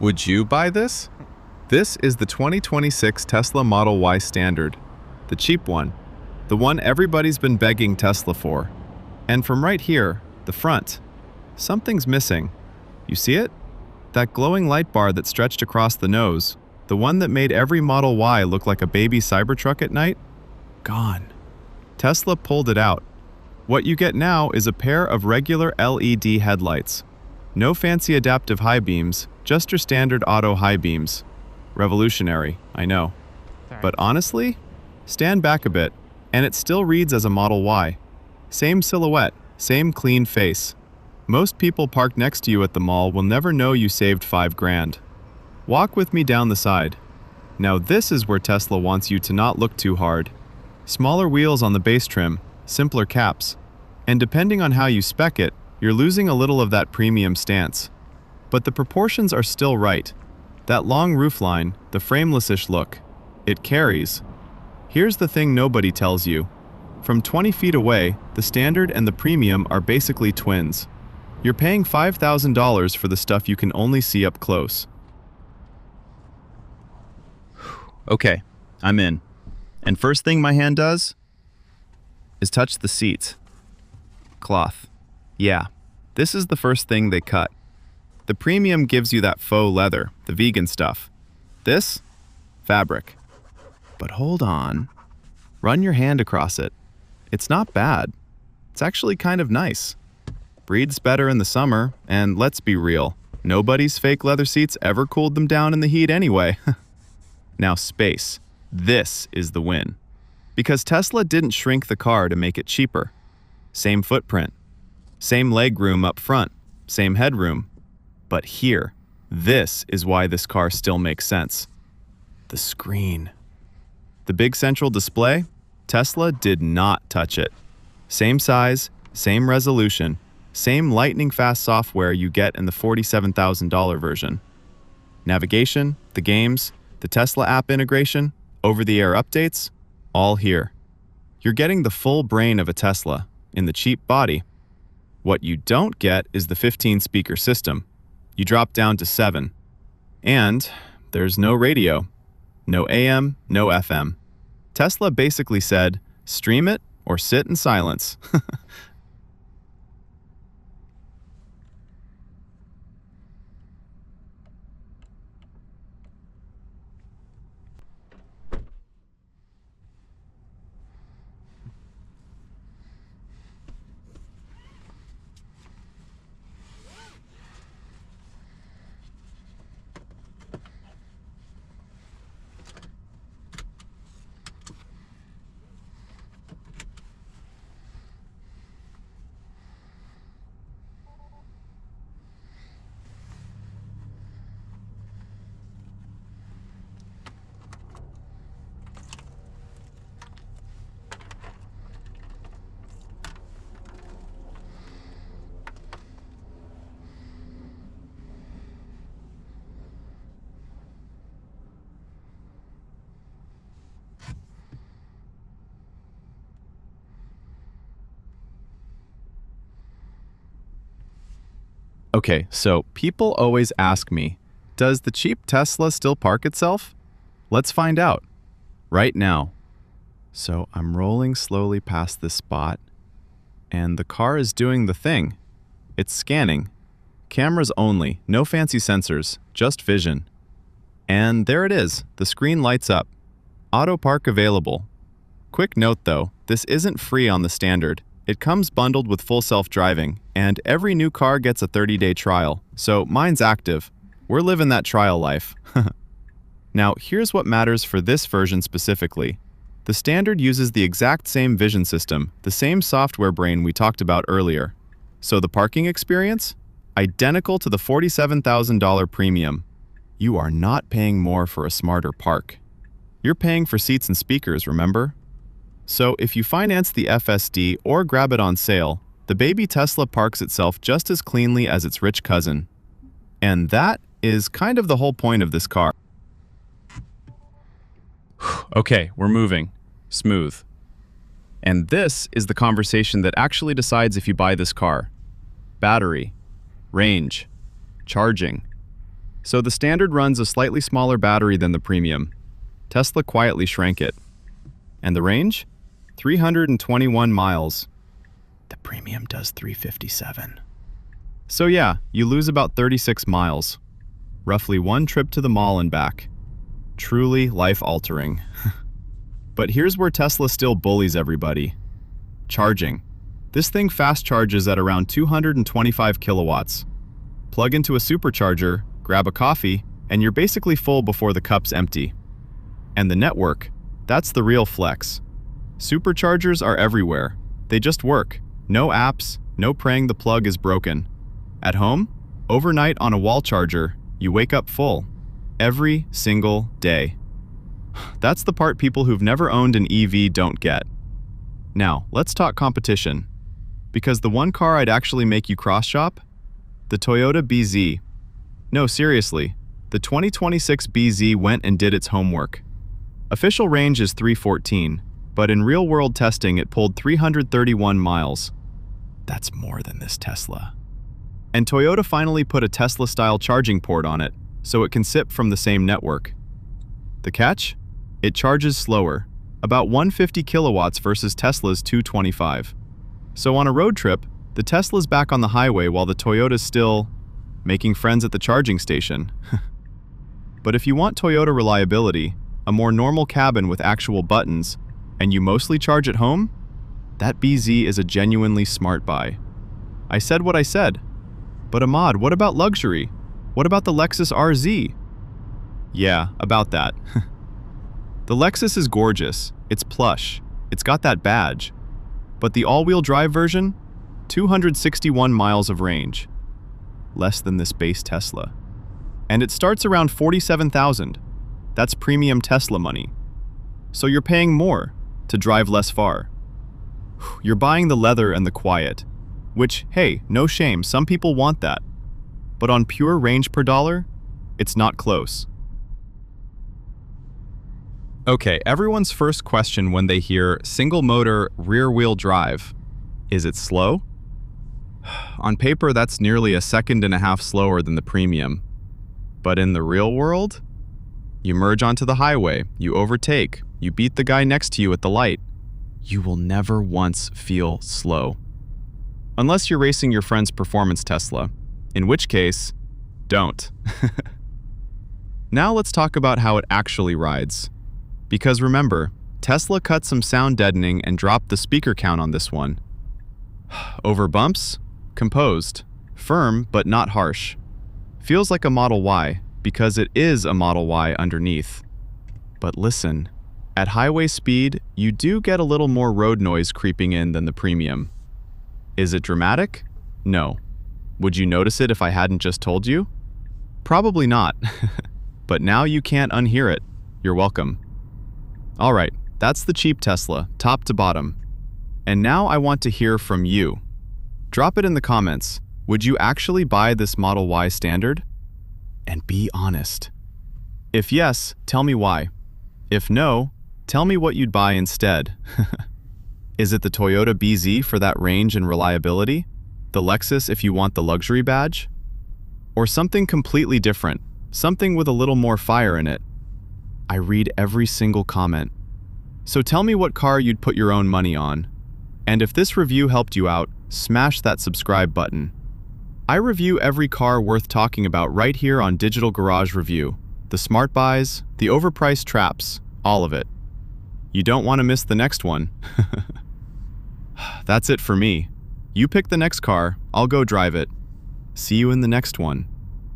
Would you buy this? This is the 2026 Tesla Model Y Standard, the cheap one, the one everybody's been begging Tesla for. And from right here, the front, something's missing. You see it? That glowing light bar that stretched across the nose, the one that made every Model Y look like a baby Cybertruck at night? Gone. Tesla pulled it out. What you get now is a pair of regular LED headlights. No fancy adaptive high beams, just your standard auto high beams. Revolutionary, I know. But honestly, stand back a bit, and it still reads as a Model Y. Same silhouette, same clean face. Most people parked next to you at the mall will never know you saved $5,000. Walk with me down the side. Now this is where Tesla wants you to not look too hard. Smaller wheels on the base trim, simpler caps. And depending on how you spec it, you're losing a little of that premium stance. But the proportions are still right. That long roofline, the frameless-ish look, it carries. Here's the thing nobody tells you. From 20 feet away, the Standard and the Premium are basically twins. You're paying $5,000 for the stuff you can only see up close. Okay, I'm in. And first thing my hand does is touch the seat. Cloth. Yeah, this is the first thing they cut. The Premium gives you that faux leather, the vegan stuff. This? Fabric. But hold on. Run your hand across it. It's not bad. It's actually kind of nice. Breathes better in the summer, and let's be real, nobody's fake leather seats ever cooled them down in the heat anyway. Now space. This is the win. Because Tesla didn't shrink the car to make it cheaper. Same footprint. Same legroom up front. Same headroom. But here, this is why this car still makes sense. The screen. The big central display? Tesla did not touch it. Same size, same resolution, same lightning-fast software you get in the $47,000 version. Navigation, the games, the Tesla app integration, over-the-air updates, all here. You're getting the full brain of a Tesla in the cheap body. What you don't get is the 15-speaker system. You drop down to 7. And there's no radio. No AM, no FM. Tesla basically said, stream it or sit in silence. Okay, so people always ask me, does the cheap Tesla still park itself? Let's find out. Right now. So I'm rolling slowly past this spot, and the car is doing the thing. It's scanning. Cameras only, no fancy sensors, just vision. And there it is, the screen lights up. Auto park available. Quick note though, this isn't free on the Standard. It comes bundled with full self-driving, and every new car gets a 30-day trial, so mine's active. We're living that trial life. Now, here's what matters for this version specifically. The Standard uses the exact same vision system, the same software brain we talked about earlier. So the parking experience? Identical to the $47,000 Premium. You are not paying more for a smarter park. You're paying for seats and speakers, remember? So if you finance the FSD or grab it on sale, the baby Tesla parks itself just as cleanly as its rich cousin. And that is kind of the whole point of this car. Okay, we're moving. Smooth. And this is the conversation that actually decides if you buy this car. Battery, range, charging, So the Standard runs a slightly smaller battery than the Premium. Tesla quietly shrank it. And the range? 321 miles. The Premium does 357. So yeah, you lose about 36 miles. Roughly one trip to the mall and back. Truly life-altering. But here's where Tesla still bullies everybody. Charging. This thing fast charges at around 225 kilowatts. Plug into a supercharger, grab a coffee, and you're basically full before the cup's empty. And the network, that's the real flex. Superchargers are everywhere. They just work. No apps, no praying the plug is broken. At home, overnight on a wall charger, you wake up full. Every single day. That's the part people who've never owned an EV don't get. Now, let's talk competition. Because the one car I'd actually make you cross-shop? The Toyota BZ. No, seriously, the 2026 BZ went and did its homework. Official range is 314, but in real-world testing it pulled 331 miles. That's more than this Tesla. And Toyota finally put a Tesla-style charging port on it, so it can sip from the same network. The catch? It charges slower, about 150 kilowatts versus Tesla's 225. So on a road trip, the Tesla's back on the highway while the Toyota's still making friends at the charging station. But if you want Toyota reliability, a more normal cabin with actual buttons, and you mostly charge at home, that BZ is a genuinely smart buy. I said what I said. But Ahmad, what about luxury? What about the Lexus RZ? Yeah, about that. The Lexus is gorgeous, it's plush, it's got that badge. But the all-wheel drive version? 261 miles of range. Less than this base Tesla. And it starts around $47,000. That's premium Tesla money. So you're paying more to drive less far. You're buying the leather and the quiet. Which, hey, no shame, some people want that. But on pure range per dollar, it's not close. Okay, everyone's first question when they hear single-motor, rear-wheel drive. Is it slow? On paper, that's nearly a second and a half slower than the Premium. But in the real world? You merge onto the highway, you overtake, you beat the guy next to you at the light. You will never once feel slow. Unless you're racing your friend's performance Tesla, in which case, don't. Now let's talk about how it actually rides. Because remember, Tesla cut some sound deadening and dropped the speaker count on this one. Over bumps? Composed. Firm, but not harsh. Feels like a Model Y, because it is a Model Y underneath. But listen, at highway speed, you do get a little more road noise creeping in than the Premium. Is it dramatic? No. Would you notice it if I hadn't just told you? Probably not. But now you can't unhear it. You're welcome. Alright, that's the cheap Tesla, top to bottom. And now I want to hear from you. Drop it in the comments. Would you actually buy this Model Y Standard? And be honest. If yes, tell me why. If no, tell me what you'd buy instead. Is it the Toyota BZ for that range and reliability? The Lexus if you want the luxury badge? Or something completely different, something with a little more fire in it? I read every single comment. So tell me what car you'd put your own money on. And if this review helped you out, smash that subscribe button. I review every car worth talking about right here on Digital Garage Review. The smart buys, the overpriced traps, all of it. You don't want to miss the next one. That's it for me. You pick the next car, I'll go drive it. See you in the next one.